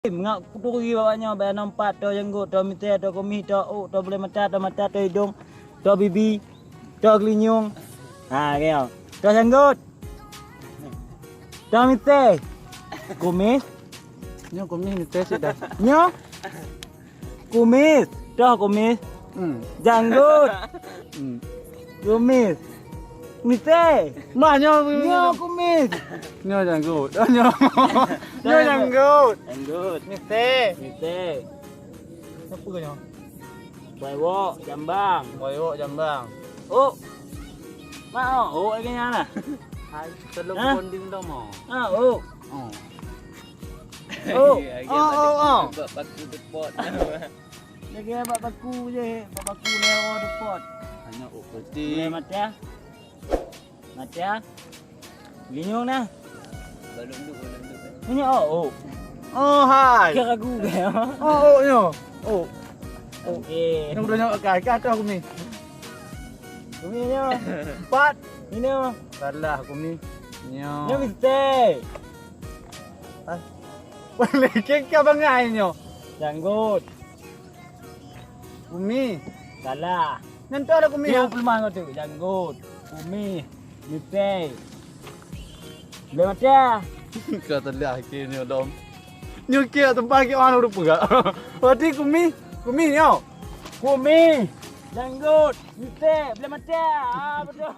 Ngak kuturi bawahnya bayar nampak to jenggot to mite to komi to to boleh mata to hidung to bibi to kelinyung. Ha kaya. To jenggot. To mite. Kumis. Nyo kumis ni tes dah. Nyo. Kumis. To kumis. Janggut. Kumis. Mite. Nyo Kumis. nyo janggut. Nyo. Nyo janggut. Janggut. Mite. Mite. Apa ke nyo? Bawa jambang. Boyo jambang. Oh. Mau, oh lagi nyana. Hai, telung Hah? bonding dah mo. Ah, oh. Oh. Oh. Baku depot. Lagi abak baku je, abak baku lewat depot. Hanya Boleh peti. mati. Mati. Linyung nah. Balung duk. Ini oh. Oh, hai. Kira ragu ke? Oh, nyo. Oh. Okey. Nyo dah nyo kai ka atas kumis. Ini nyo. Empat. Ini nyo. Salah kumis. Nyo. Nyo mistake. Boleh ke bangai nyo. Janggut. Kumis. Salah. Nanti ada kumis. Dia pelmah kau tu. Janggut. Umi. Mistake. Boleh mati. Kata lihat kini dom. Nyo kia tempat ke orang udah pegak. Berarti kumis. Kumis nyo. Kumi. Janggut. Mistake. Boleh mati. Ah, betul.